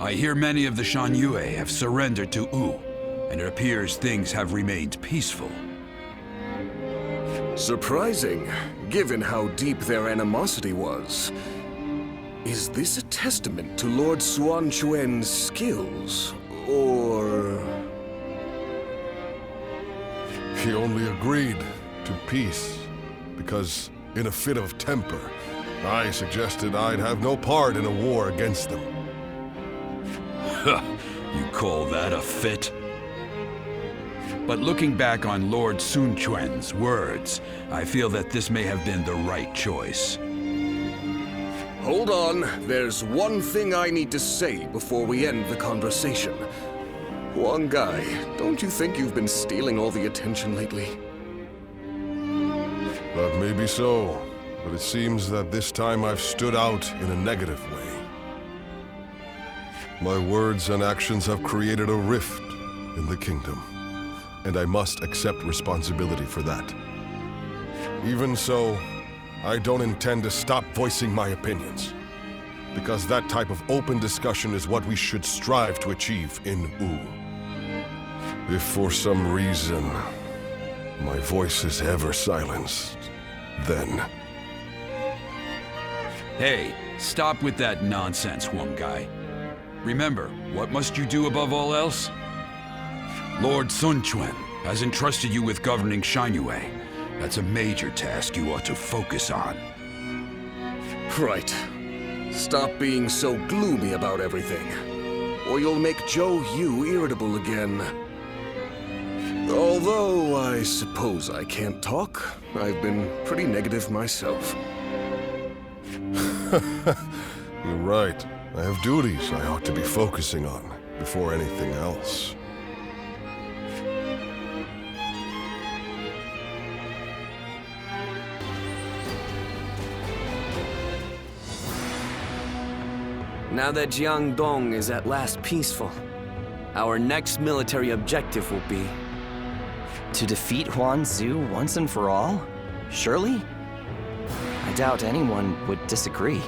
I hear many of the Shan Yue have surrendered to Wu, and it appears things have remained peaceful. Surprising, given how deep their animosity was. Is this a testament to Lord Suan Chuan's skills, or... He only agreed to peace because, in a fit of temper, I suggested I'd have no part in a war against them. You call that a fit? But looking back on Lord Sun Quan's words, I feel that this may have been the right choice. Hold on, there's one thing I need to say before we end the conversation. Huang Gai, don't you think you've been stealing all the attention lately? That may be so, but it seems that this time I've stood out in a negative way. My words and actions have created a rift in the kingdom, and I must accept responsibility for that. Even so, I don't intend to stop voicing my opinions, because that type of open discussion is what we should strive to achieve in Wu. If for some reason my voice is ever silenced, then... Hey, stop with that nonsense, Huang Gai. Remember, what must you do above all else? Lord Sun Quan has entrusted you with governing Shan-Yue. That's a major task you ought to focus on. Right. Stop being so gloomy about everything, or you'll make Zhou Yu irritable again. Although, I suppose I can't talk. I've been pretty negative myself. You're right. I have duties I ought to be focusing on before anything else. Now that Jiangdong is at last peaceful, our next military objective will be... To defeat Huanzu once and for all? Surely? I doubt anyone would disagree.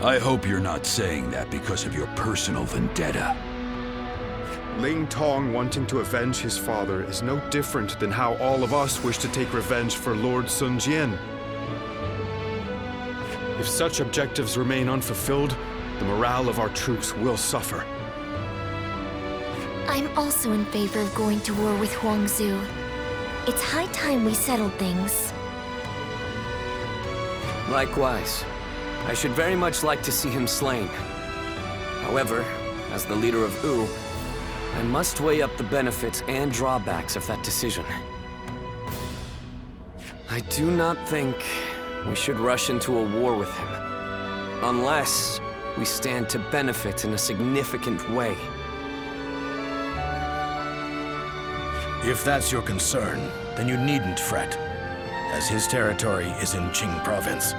I hope you're not saying that because of your personal vendetta. Ling Tong wanting to avenge his father is no different than how all of us wish to take revenge for Lord Sun Jian. If such objectives remain unfulfilled, the morale of our troops will suffer. I'm also in favor of going to war with Huangzu. It's high time we settled things. Likewise. I should very much like to see him slain. However, as the leader of Wu, I must weigh up the benefits and drawbacks of that decision. I do not think we should rush into a war with him, unless we stand to benefit in a significant way. If that's your concern, then you needn't fret, as his territory is in Qing province.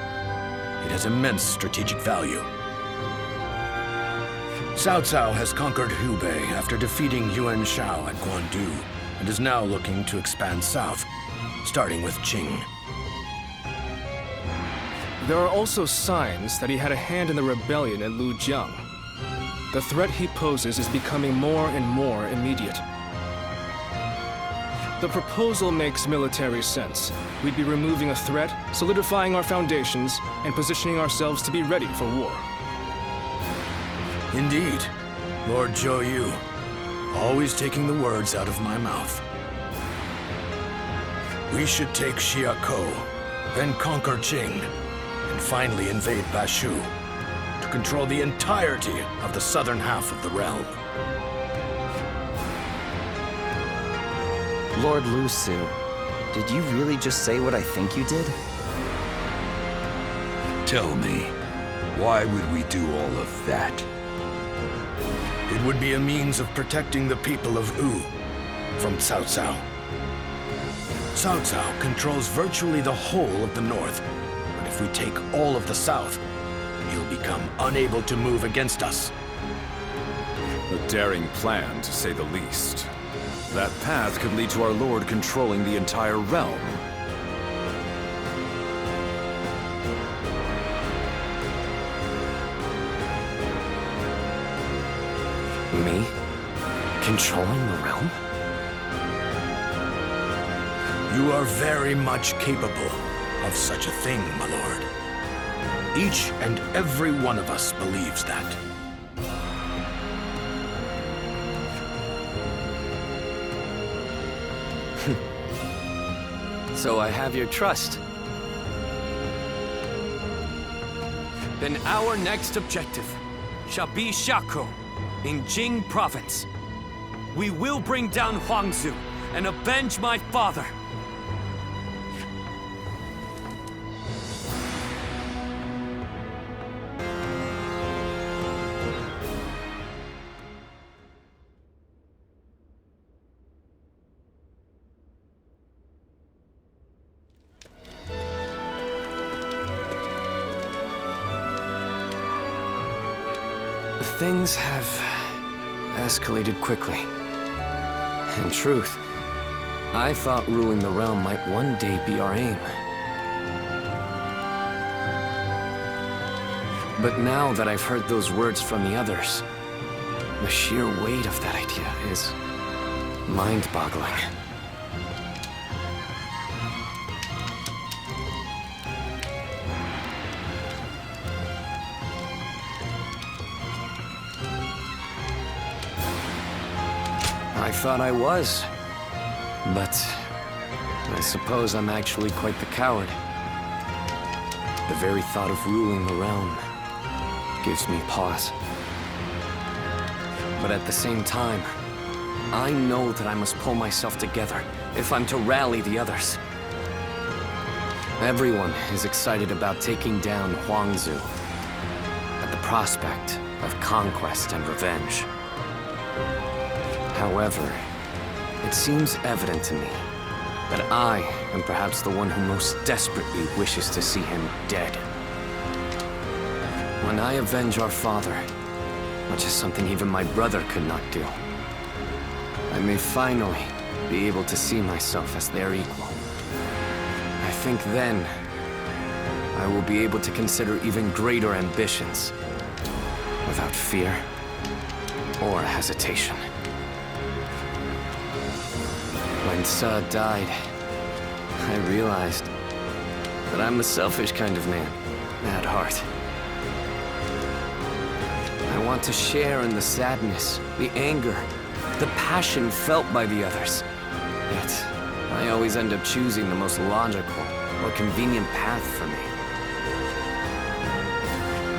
It has immense strategic value. Cao Cao has conquered Hubei after defeating Yuan Shao at Guandu, and is now looking to expand south, starting with Qing. There are also signs that he had a hand in the rebellion at Lujiang. The threat he poses is becoming more and more immediate. The proposal makes military sense. We'd be removing a threat, solidifying our foundations, and positioning ourselves to be ready for war. Indeed, Lord Zhou Yu, always taking the words out of my mouth. We should take Xiakou, then conquer Qing, and finally invade Bashu, to control the entirety of the southern half of the realm. Lord Lu Su, did you really just say what I think you did? Tell me, why would we do all of that? It would be a means of protecting the people of Wu from Cao Cao. Cao Cao controls virtually the whole of the north, but if we take all of the south, he'll become unable to move against us. A daring plan, to say the least. That path could lead to our lord controlling the entire realm. Me? Controlling the realm? You are very much capable of such a thing, my lord. Each and every one of us believes that. So I have your trust. Then our next objective shall be Shako in Jing Province. We will bring down Huangzu and avenge my father. Things have escalated quickly. In truth, I thought ruling the realm might one day be our aim. But now that I've heard those words from the others, the sheer weight of that idea is mind-boggling. I thought I was, but I suppose I'm actually quite the coward. The very thought of ruling the realm gives me pause. But at the same time, I know that I must pull myself together if I'm to rally the others. Everyone is excited about taking down Huangzu at the prospect of conquest and revenge. However, it seems evident to me that I am perhaps the one who most desperately wishes to see him dead. When I avenge our father, which is something even my brother could not do, I may finally be able to see myself as their equal. I think then I will be able to consider even greater ambitions without fear or hesitation. When Sa died, I realized that I'm a selfish kind of man at heart. I want to share in the sadness, the anger, the passion felt by the others. Yet, I always end up choosing the most logical or convenient path for me.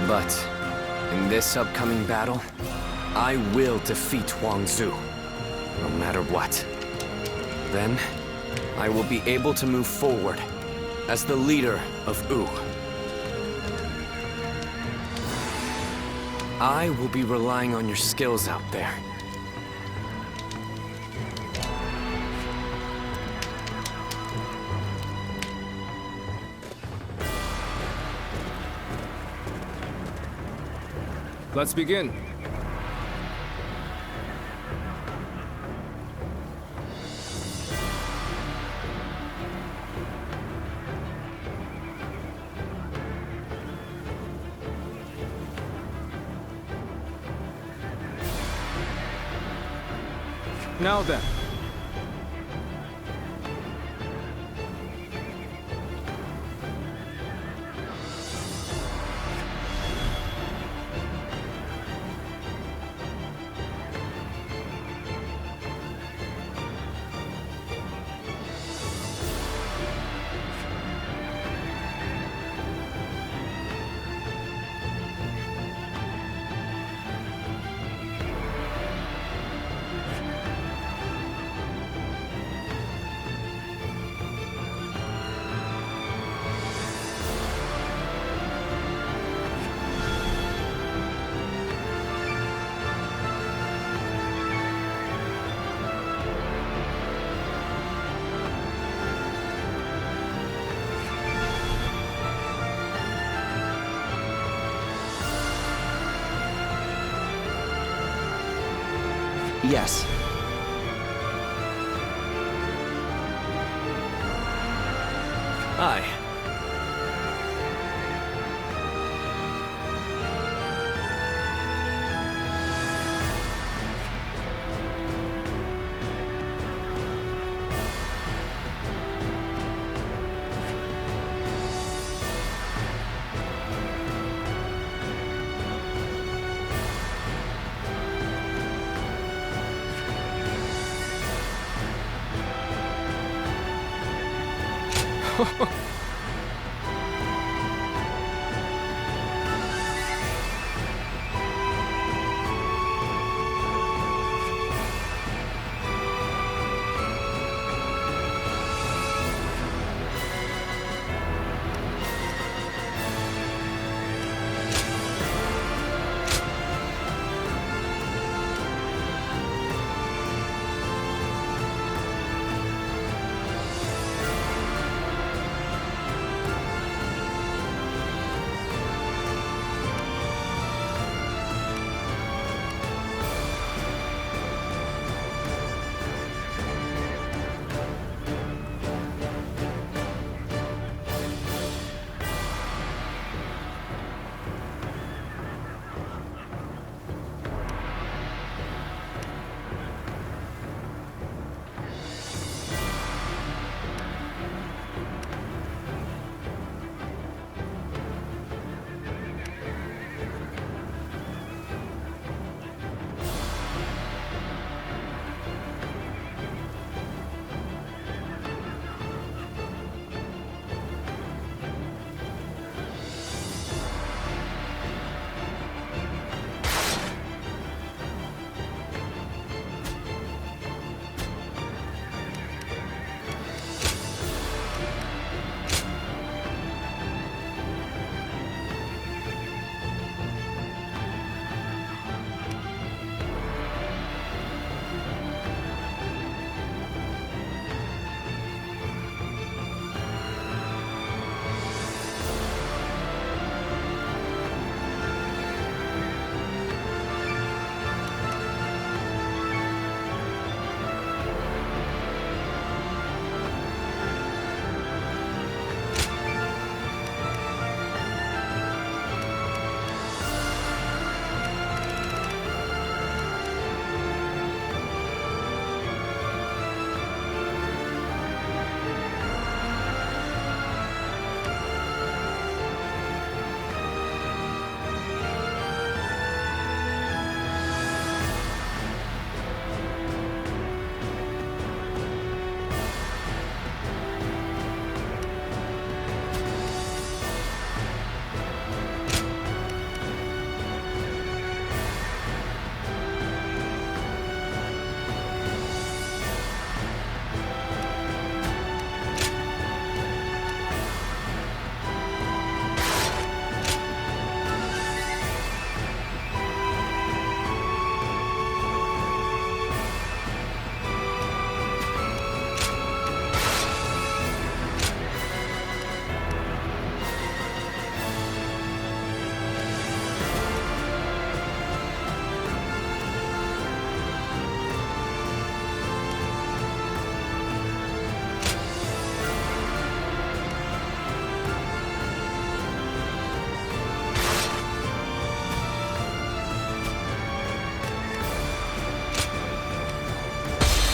But, in this upcoming battle, I will defeat Huangzu, no matter what. Then, I will be able to move forward as the leader of Wu. I will be relying on your skills out there. Let's begin. Now then. Yes. Aye.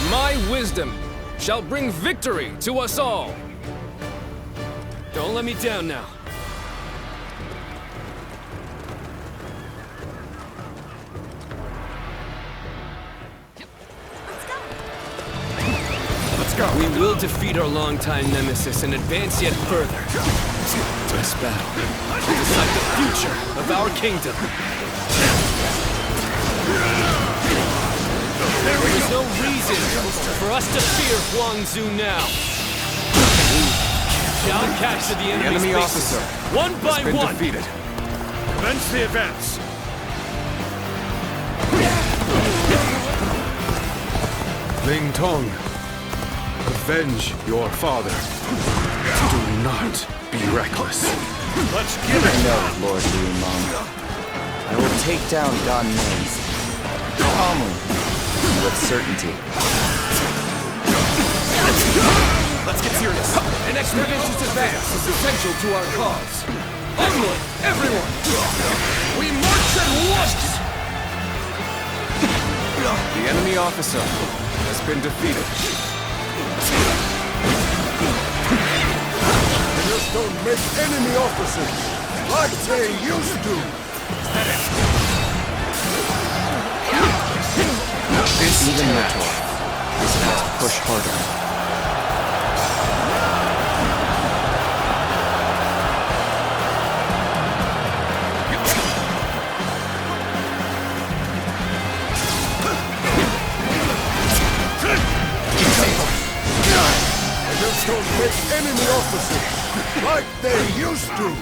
My wisdom shall bring victory to us all. Don't let me down now. Let's go. We will defeat our longtime nemesis and advance yet further. This battle will decide the future of our kingdom. There is no reason for us to fear Huangzu now. We shall capture the enemy officer one by one. defeated. Commence the advance. Ling Tong, avenge your father. Do not be reckless. Let's give it. No, Lord Liu Meng. I will take down Gan Mei's calmly and with certainty. Let's get serious. An expedition's advance is essential to our cause. Onward, everyone! We march at once! The enemy officer has been defeated. Just don't make enemy officers like they used to. Even Mentor is must push harder. officers, like they used to.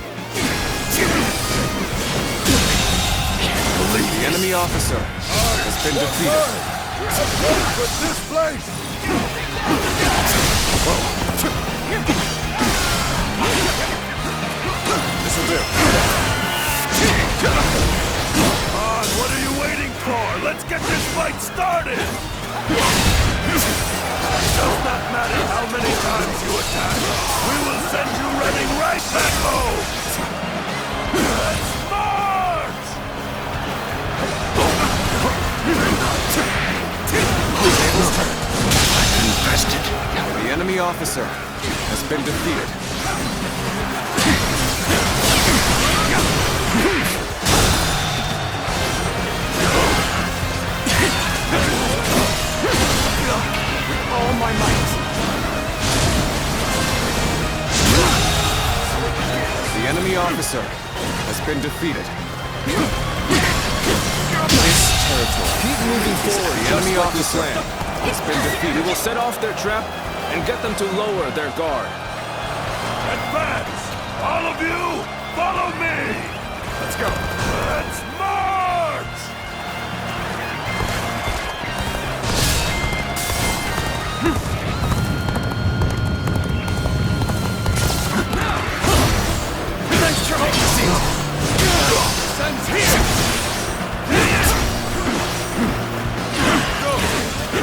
The enemy officer has been defeated. With this place! This'll do. Come on, what are you waiting for? Let's get this fight started! It does not matter how many times you attack. We will send you running right back home! Let's march! The enemy officer has been defeated. With all my might. The enemy officer has been defeated. This territory. Keep moving forward. The enemy officer has been defeated. We will set off their trap and get them to lower their guard. Advance! All of you, follow me! Let's go. Let's march! Thanks, Charlie. Sun's here.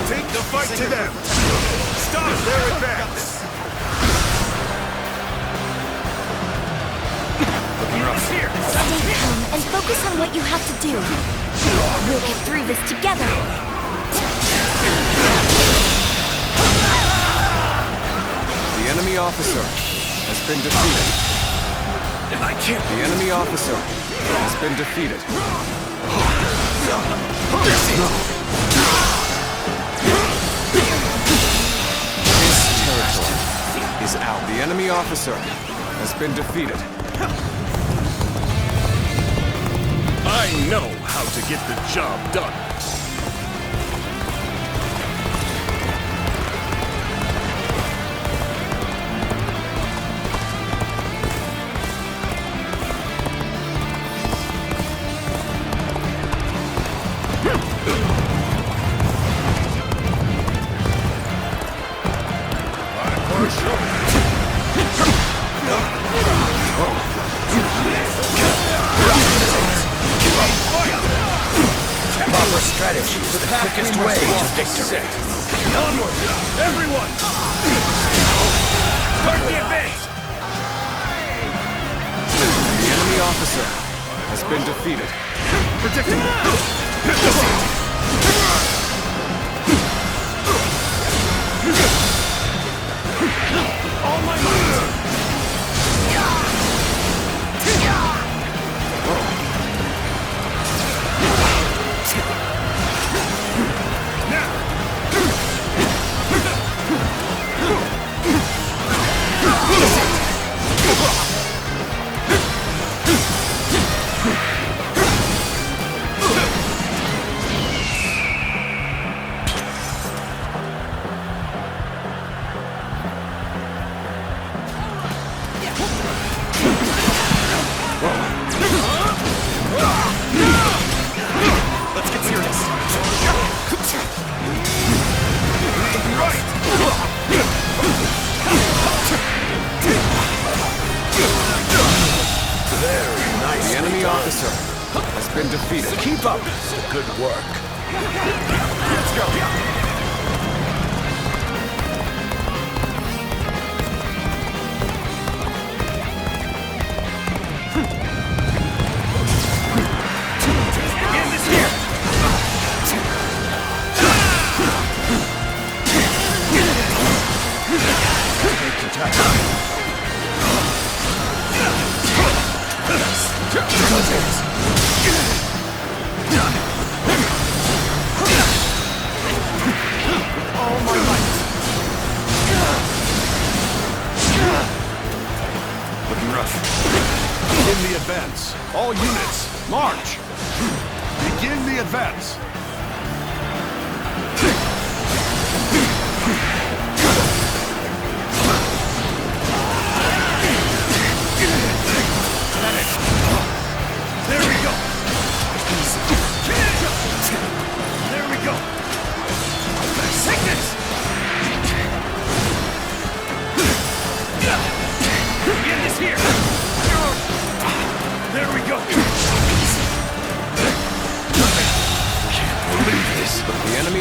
Take the fight to them! Stop their advance! Stay calm and focus on what you have to do. We'll get through this together. The enemy officer has been defeated. The enemy officer has been defeated. This territory is out. The enemy officer has been defeated. I know how to get the job done. Proper strategy is the quickest way to victory. Onward! Everyone! Start the advance! The enemy officer has been defeated. All my might. Let's get serious. The enemy officer has been defeated. Keep up. Good work. Let's go. Begin the advance. All units, march! Begin the advance.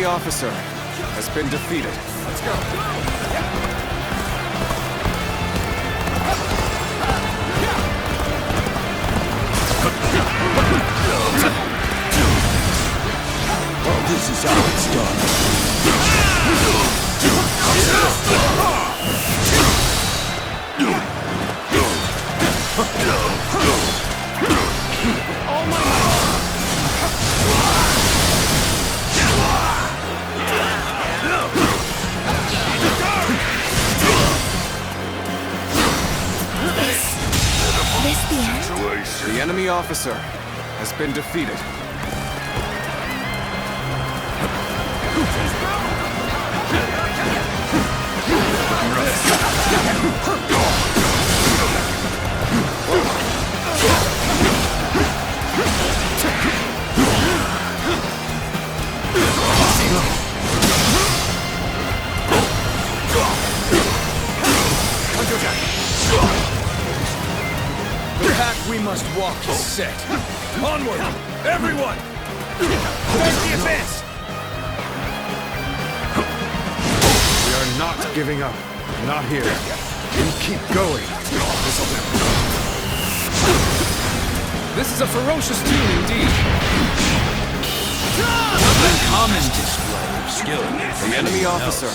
enemy officer has been defeated. Let's go. This is how it's done. This the end? The enemy officer has been defeated. The path we must walk is set. Onward, everyone! Press the advance! We are not giving up. Not here. We keep going. This is a ferocious team indeed. Common display of skill. The enemy officer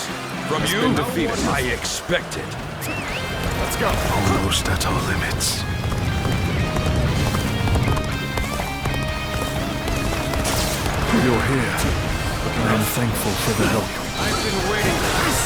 From has you, been defeated. I expected. Let's go. Almost at our limits. You're here, and I'm thankful for the help. I've been waiting for this.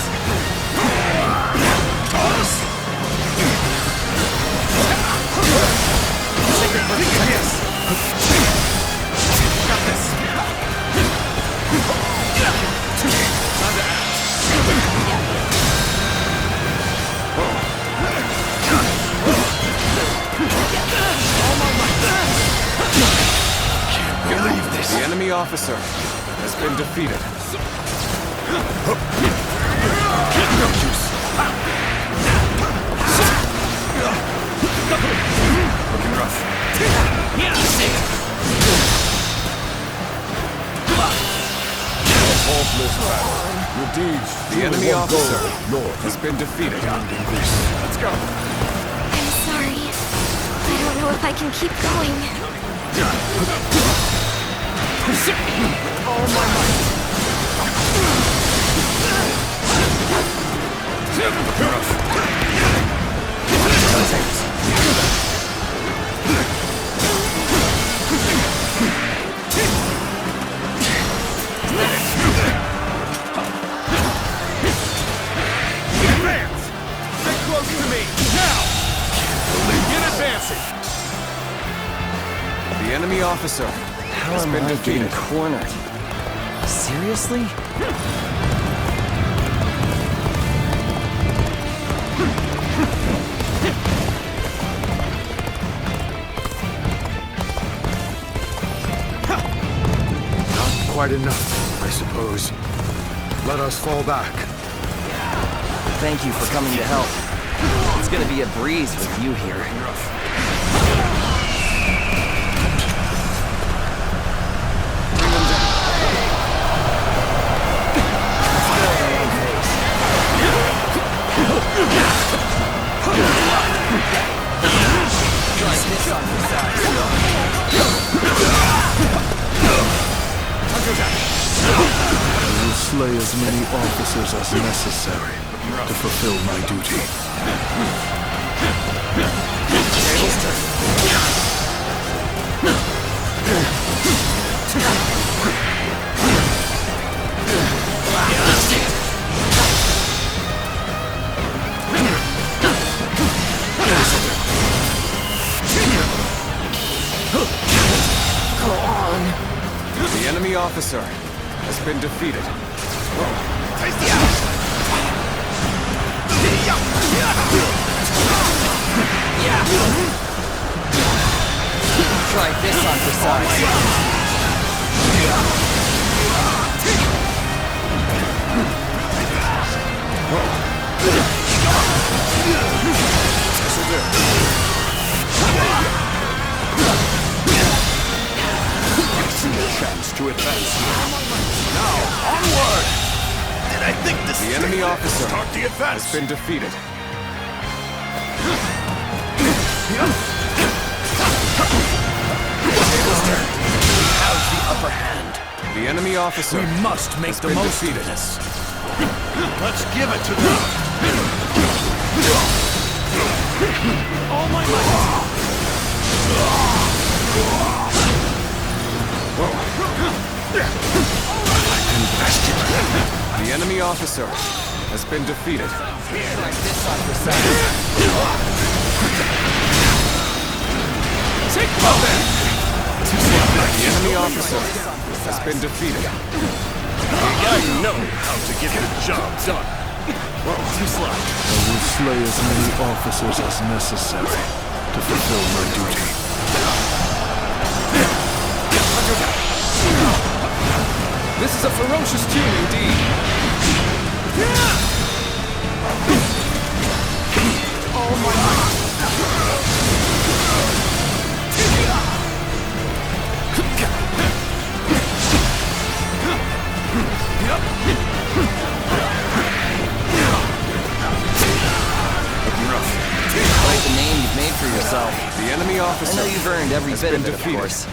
The enemy officer has been defeated. Looking rough. Your deeds. The enemy officer has been defeated. Let's go. I'm sorry. I don't know if I can keep going. Advance! Get close to me, now! Get advancing! The enemy officer How has am been I getting defeated. cornered? Seriously? Not quite enough, I suppose. Let us fall back. Thank you for coming to help. It's gonna be a breeze with you here. I will slay as many officers as necessary to fulfill my duty. The enemy officer has been defeated. Try this on for size. Chance to advance. Onward! Did I think this The enemy officer Start the advance! has been defeated. How's the upper hand? The enemy officer We must make the been most defeated. of this. Let's give it to them. All my might. The enemy officer has been defeated. Take cover! The enemy officer has been defeated. I know how to get the job done. Too slow. I will slay as many officers as necessary to fulfill my duty. This is a ferocious tune indeed. Oh my... Quite the name you've made for yourself. The enemy I officer know you've earned every has bit been of it, of defeated. course.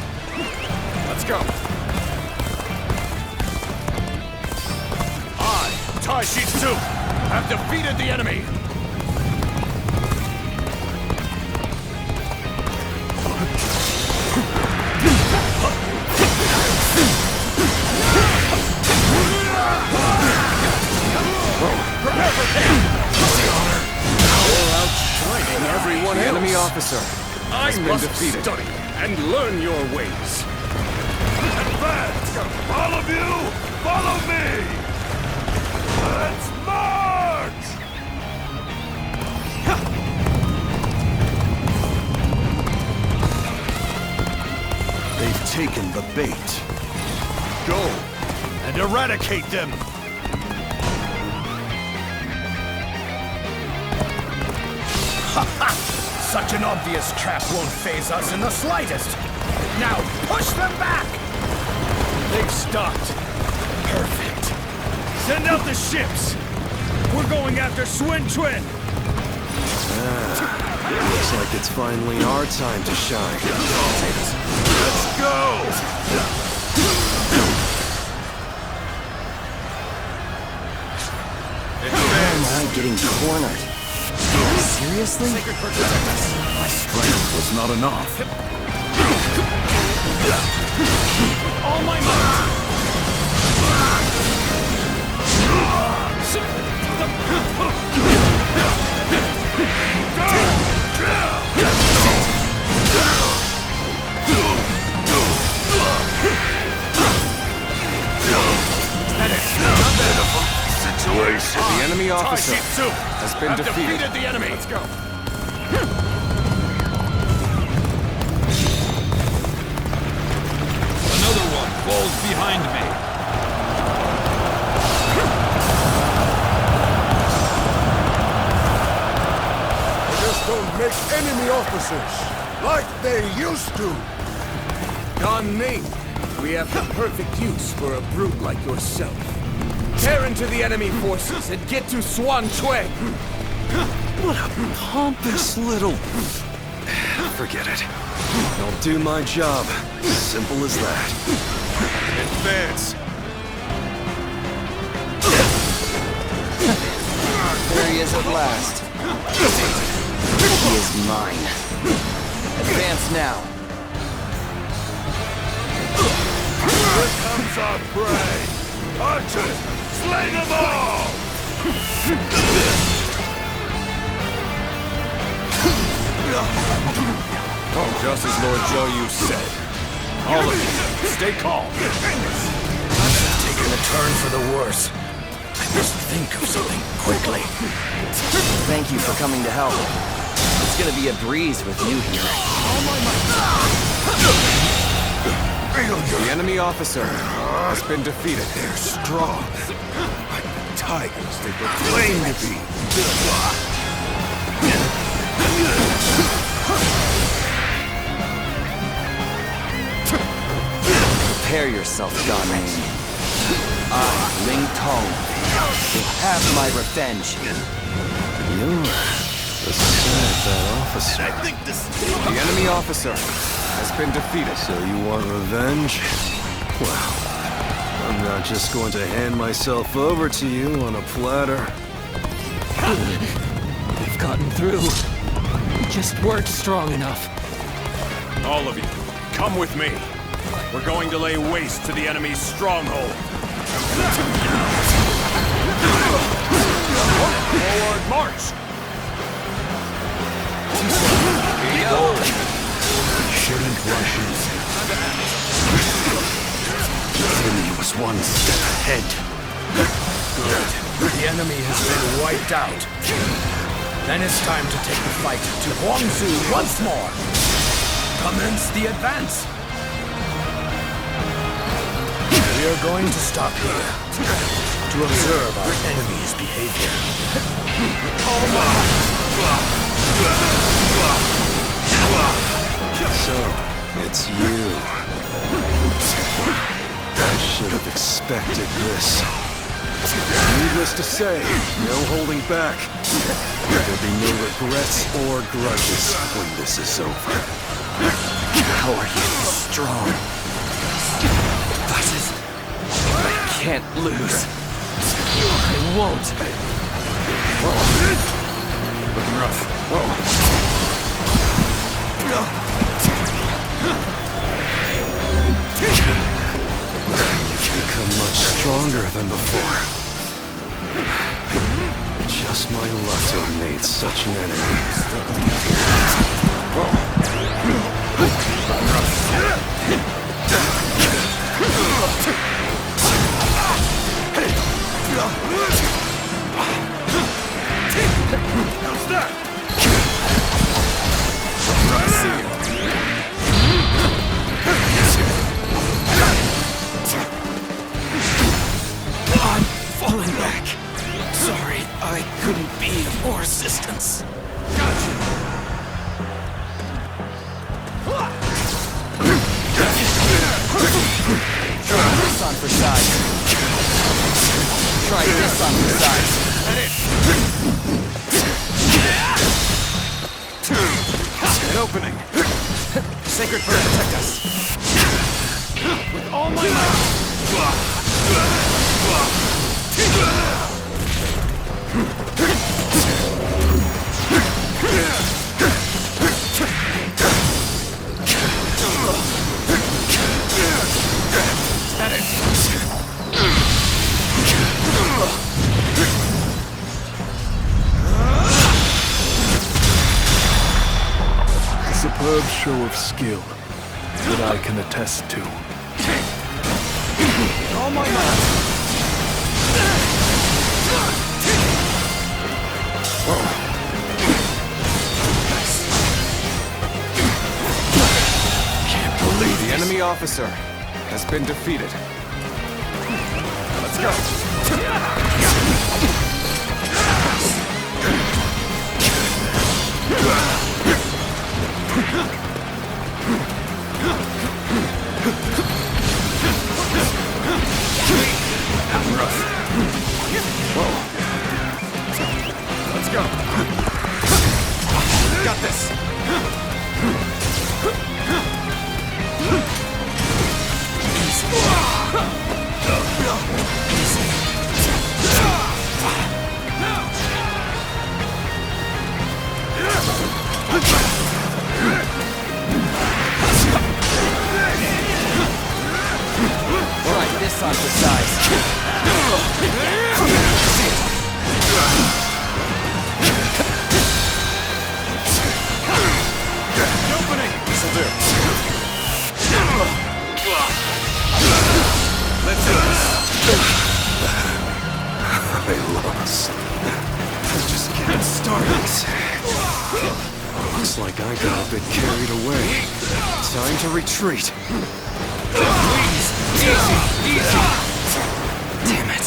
Let's go. Tai Shitsu have defeated the enemy. Prepare for You're outshining everyone The else. enemy officer I has been must defeated. study and learn your ways. Advance! All of you, follow me! Let's march! They've taken the bait. Go and eradicate them! Ha ha! Such an obvious trap won't faze us in the slightest! Now, push them back! They've stopped. Perfect. Send out the ships! We're going after Swin Twin! Looks like it's finally our time to shine. Let's go! Why am I getting cornered? Seriously? My strength was not enough. All my might! The enemy officer has been defeated. The enemy. Let's go. Another one falls behind me. They just don't make enemy officers like they used to. Don Ming, we have the perfect use for a brute like yourself. Tear into the enemy forces and get to Swan Chue! What a pompous little... Forget it. I'll do my job. Simple as that. Advance. There he is at last. He is mine. Advance now. Here comes our prey. Archers, slay them all! Just as Lord Zhou Yu said. All of you, stay calm. I've taken a turn for the worse. I must think of something quickly. Thank you for coming to help. It's gonna be a breeze with you here. The enemy officer has been defeated. They're strong. Like the tigers they proclaim to be. Prepare yourself, Don Ming. Ling Tong, will have my revenge. You're the son of that officer. The enemy officer has been defeated. So you want revenge? Well, I'm not just going to hand myself over to you on a platter. They've gotten through. We just weren't strong enough. All of you, come with me. We're going to lay waste to the enemy's stronghold. Forward march! Shouldn't rush in. The enemy was one step ahead. Good. The enemy has been wiped out. Then it's time to take the fight to Huangzu once more. Commence the advance. We are going to stop here to observe our enemy's behavior. So, it's you. I should have expected this. Needless to say, no holding back. There'll be no regrets or grudges when this is over. How are you strong? I can't lose. I won't. Looking rough. You've become much stronger than before. Just my luck to have made such an enemy. How's that? I'm falling back. Sorry, I couldn't be of more assistance. Try this on for size. Try this on for size. An opening. Sacred Bird, protect us. With all my might. A superb show of skill that I can attest to. All my might. Can't believe the enemy officer has been defeated. Let's go. Let's go. Got this. Try this on for size. This'll do. Let's do this. I lost. Just getting started. Looks like I got a bit carried away. Time to retreat. Damn it.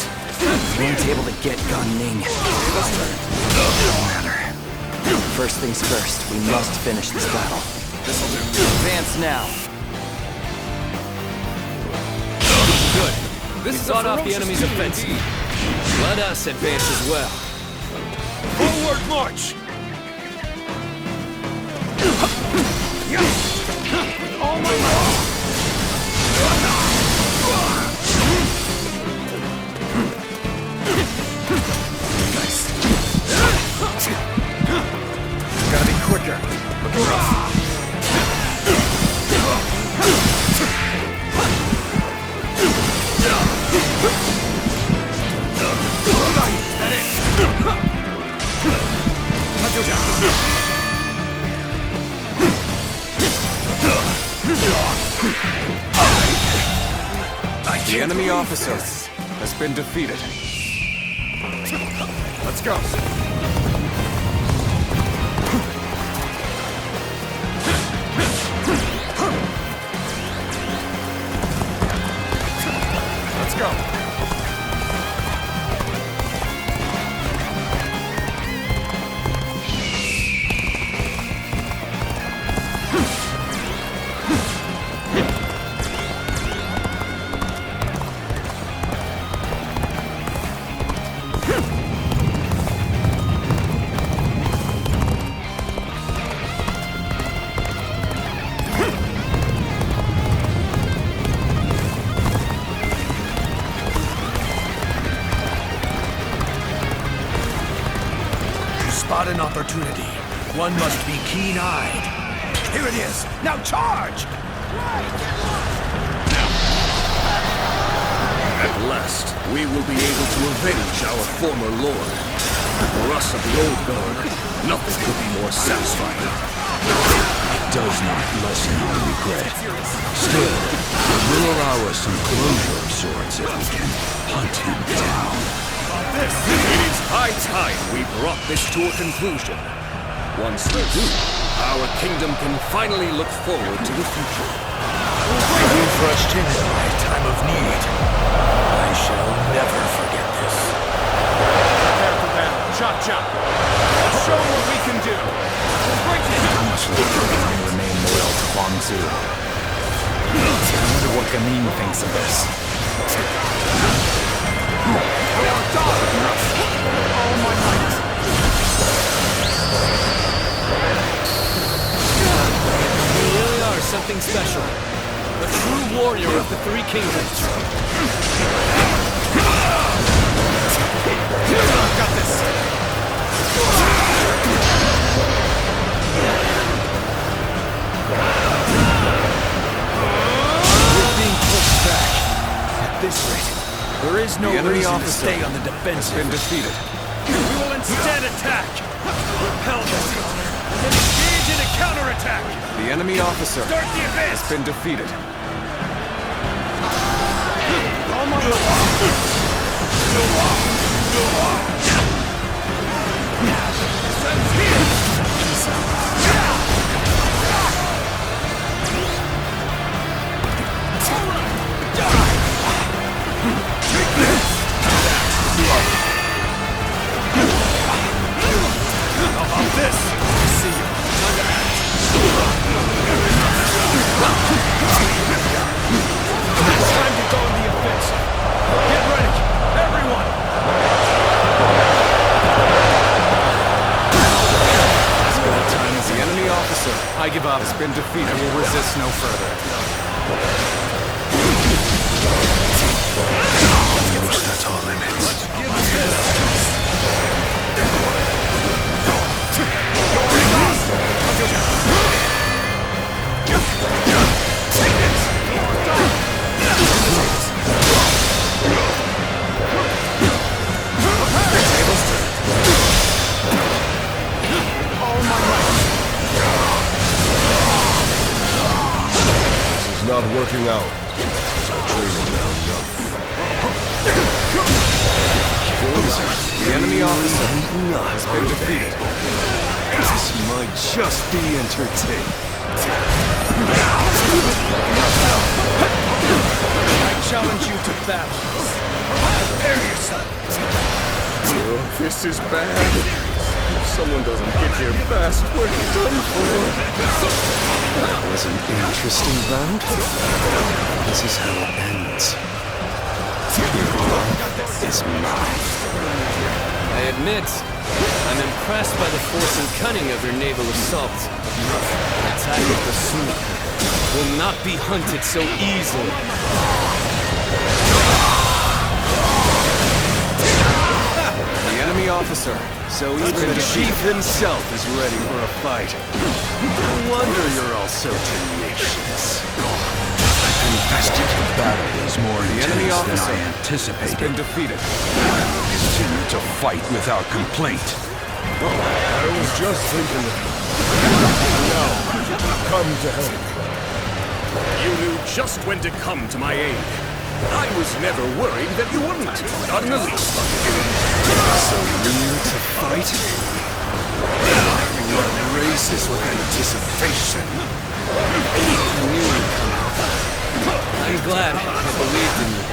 We weren't able to get Gan Ning. No matter. First things first, we must finish this battle. Advance now. Good. This is fought off the enemy's offensive. Let us advance as well. Forward march! With all my might! Gotta be quicker. Looking rough. The enemy officer has been defeated. Let's go. Let's go. Spot an opportunity. One must be keen-eyed. Here it is! Now charge! At last, we will be able to avenge our former lord. For us of the old guard, nothing could be more satisfying. It does not lessen our regret. Still, it will allow us some closure of sorts if we can hunt him down. It is high time we brought this to a conclusion. Once we do, our kingdom can finally look forward to the future. You've rushed in at my time of need. I shall never forget this. Prepare for battle. Chop chop. Let's show them what we can do. We'll break it. How much longer can we remain loyal to Huang Zu? I wonder what Ganin thinks of this. You really are something special. A true warrior of the Three Kingdoms. Got this. We're being pushed back. At this rate, there is no reason to stay on the defensive. Been defeated. We will instead attack. Repel them. Then engage in a counterattack. The enemy officer Start the advance. has been defeated. How about this? See you. Time to act. It's time to go on the offensive. Get ready, everyone! As good a time as the enemy officer I give up. has been defeated. I will resist no further. That's all limits. This is not working out. Our training now The enemy officer has been defeated. This might just be entertaining. I challenge you to battle. Prepare yourself. Oh, this is bad. If someone doesn't get here fast, we're done for. That was an interesting bout. This is how it ends. is mine. I admit, I'm impressed by the force and cunning of your naval assault. The tiger pursuit will not be hunted so easily. The enemy officer, so even the chief himself is ready for a fight. No wonder you're all so tenacious. The battle is more The enemy intense than officer I has anticipated. been defeated. Continue to fight without complaint. I was just thinking that. Now, come to help. You knew just when to come to my aid. I was never worried that you wouldn't. Not in the least. So near to fight? Blood races with anticipation. I knew you'd come out. I'm glad I believed in you.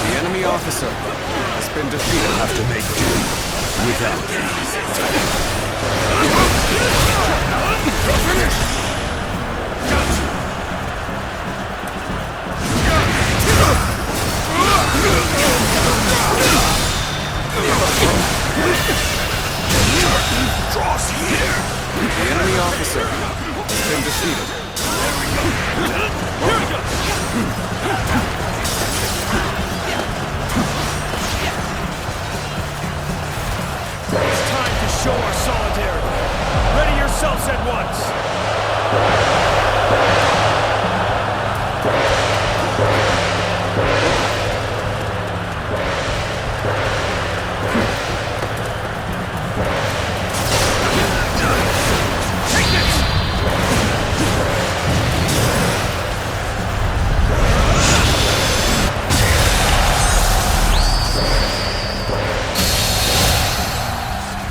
The enemy officer has been defeated. Have to make do without me. The enemy officer has been defeated. It's time to show our solidarity. Ready yourselves at once.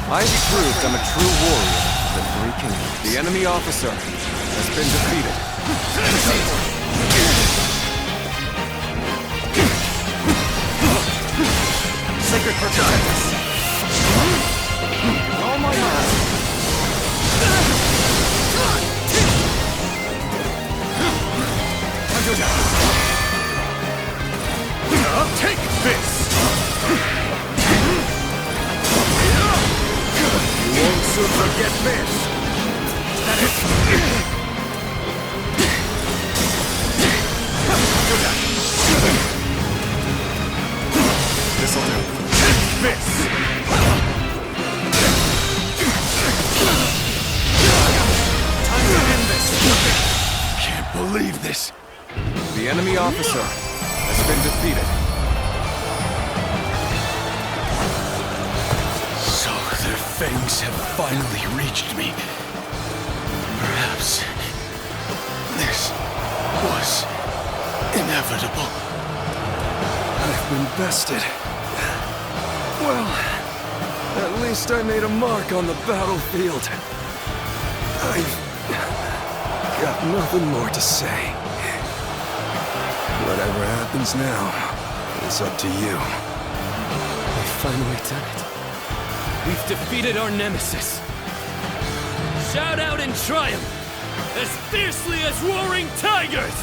I've proved I'm a true warrior of the Three Kingdoms. The enemy officer has been defeated. Sacred protect us. Oh my God! Take this! You won't soon forget this! Is that it? This'll do. Take this! Time to end this! Can't believe this. The enemy officer has been defeated. So their fangs have finally reached me. Perhaps this was inevitable. I've been bested. Well, at least I made a mark on the battlefield. I've got nothing more to say. Whatever happens now is up to you. We've finally done it. We've defeated our nemesis. Shout out in triumph, as fiercely as roaring tigers!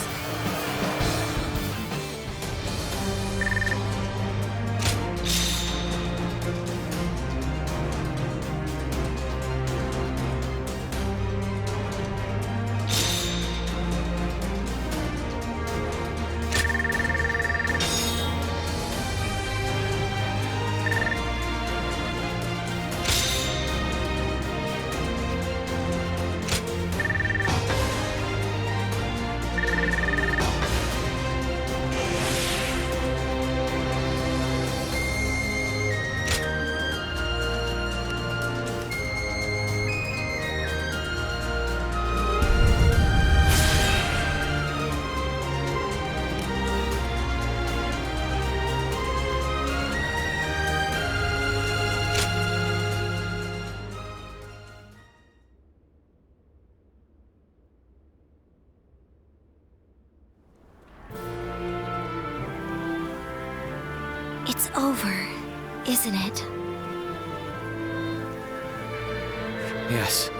It's over. isn't it? Yes.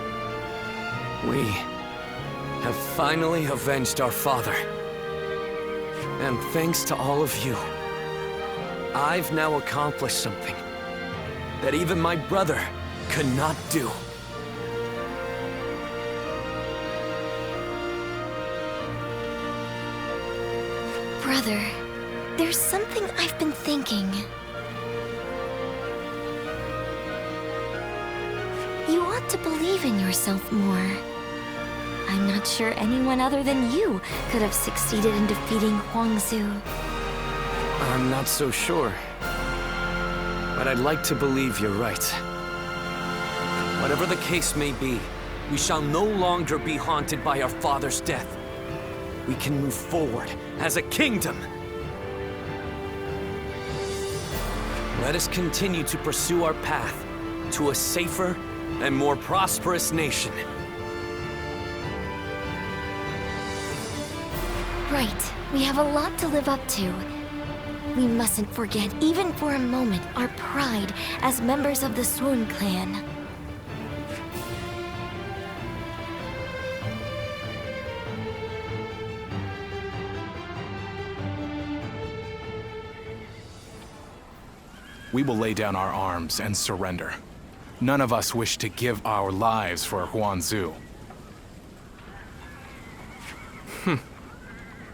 We have finally avenged our father. And thanks to all of you, I've now accomplished something that even my brother could not do. Brother, there's something I've been thinking. You ought to believe in yourself more. I'm not sure anyone other than you could have succeeded in defeating Huangzu. I'm not so sure. But I'd like to believe you're right. Whatever the case may be, we shall no longer be haunted by our father's death. We can move forward as a kingdom. Let us continue to pursue our path to a safer and more prosperous nation. Right. We have a lot to live up to. We mustn't forget, even for a moment, our pride as members of the Sun clan. We will lay down our arms and surrender. None of us wish to give our lives for Huangzu.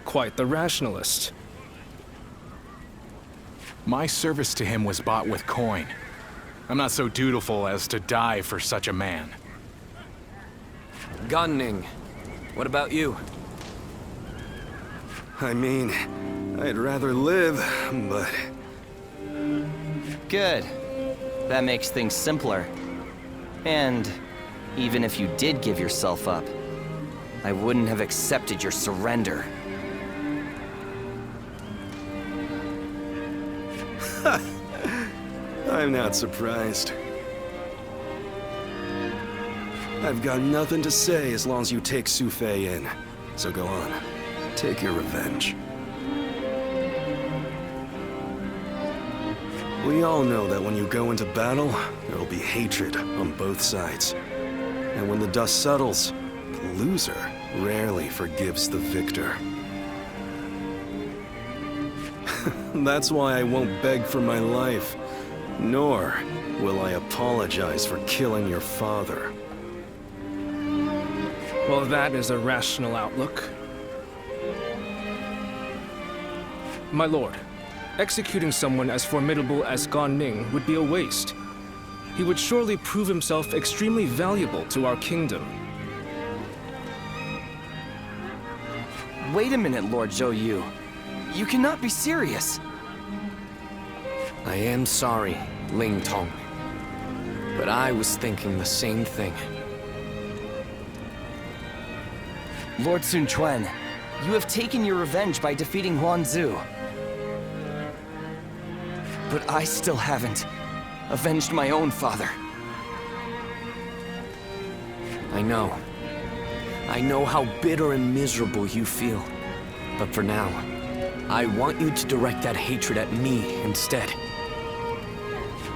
Quite the rationalist. My service to him was bought with coin. I'm not so dutiful as to die for such a man. Gunning, what about you? I mean, I'd rather live, but... Good. That makes things simpler. And even if you did give yourself up, I wouldn't have accepted your surrender. I'm not surprised. I've got nothing to say as long as you take Su Fei in. So go on. Take your revenge. We all know that when you go into battle, there will be hatred on both sides. And when the dust settles, the loser rarely forgives the victor. That's why I won't beg for my life, nor will I apologize for killing your father. Well, that is a rational outlook. My lord, executing someone as formidable as Gan Ning would be a waste. He would surely prove himself extremely valuable to our kingdom. Wait a minute, Lord Zhou Yu. You cannot be serious. I am sorry, Ling Tong. But I was thinking the same thing. Lord Sun Quan, you have taken your revenge by defeating Huangzu. But I still haven't avenged my own father. I know. I know how bitter and miserable you feel. But for now, I want you to direct that hatred at me instead.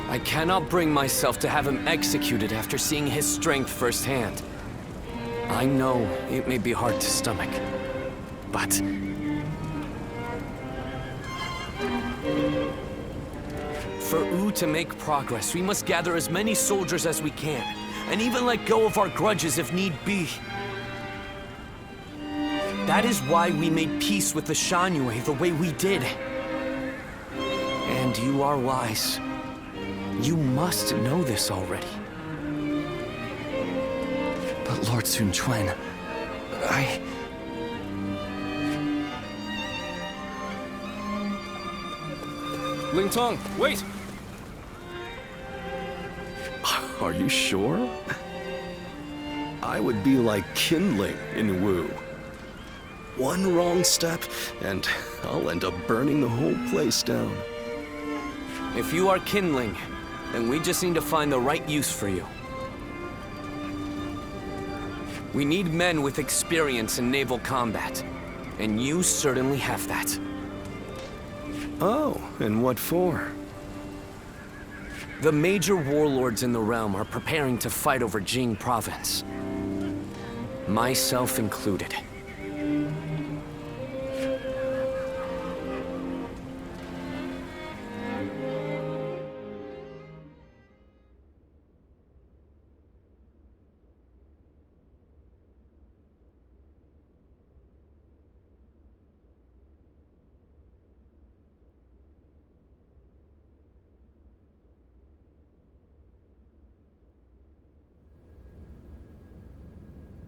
I cannot bring myself to have him executed after seeing his strength firsthand. I know it may be hard to stomach, but... For Wu to make progress, we must gather as many soldiers as we can, and even let go of our grudges if need be. That is why we made peace with the Shanyue the way we did. And you are wise. You must know this already. But Lord Sun Quan, Ling Tong, wait! Are you sure? I would be like kindling in Wu. One wrong step, and I'll end up burning the whole place down. If you are kindling, then we just need to find the right use for you. We need men with experience in naval combat, and you certainly have that. Oh, and what for? The major warlords in the realm are preparing to fight over Jing province. Myself included.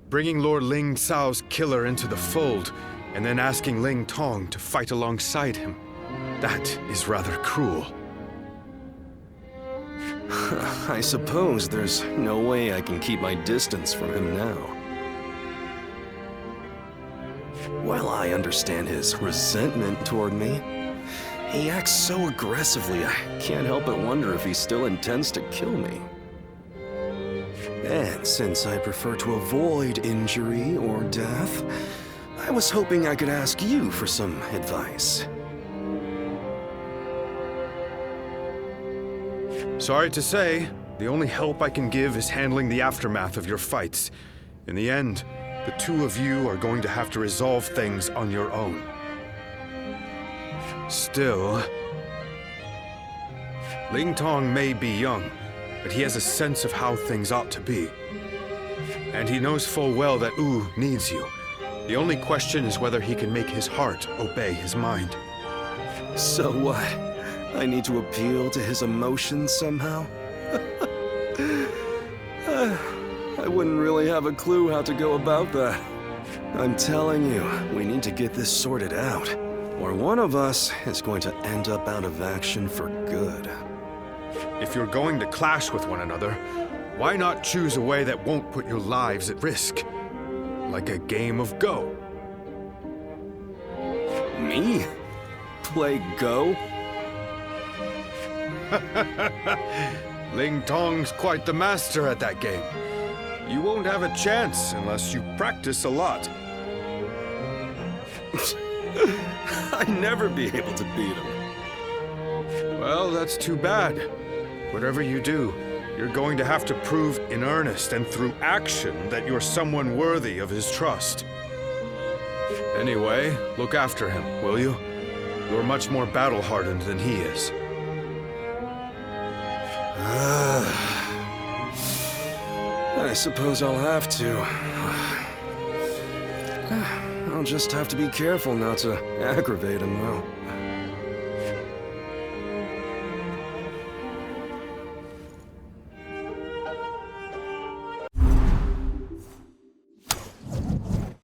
Bringing Lord Ling Cao's killer into the fold, and then asking Ling Tong to fight alongside him. That is rather cruel. I suppose there's no way I can keep my distance from him now. While I understand his resentment toward me, he acts so aggressively I can't help but wonder if he still intends to kill me. And since I prefer to avoid injury or death, I was hoping I could ask you for some advice. Sorry to say, the only help I can give is handling the aftermath of your fights. In the end, the two of you are going to have to resolve things on your own. Still, Ling Tong may be young, but he has a sense of how things ought to be. And he knows full well that Wu needs you. The only question is whether he can make his heart obey his mind. So what? I need to appeal to his emotions somehow? I wouldn't really have a clue how to go about that. I'm telling you, we need to get this sorted out, or one of us is going to end up out of action for good. If you're going to clash with one another, why not choose a way that won't put your lives at risk? Like a game of Go. Me? Play Go? Ling Tong's quite the master at that game. You won't have a chance unless you practice a lot. I'd never be able to beat him. Well, that's too bad. Whatever you do, you're going to have to prove in earnest and through action that you're someone worthy of his trust. Anyway, look after him, will you? You're much more battle-hardened than he is. I suppose I'll have to. I'll just have to be careful not to aggravate him, though.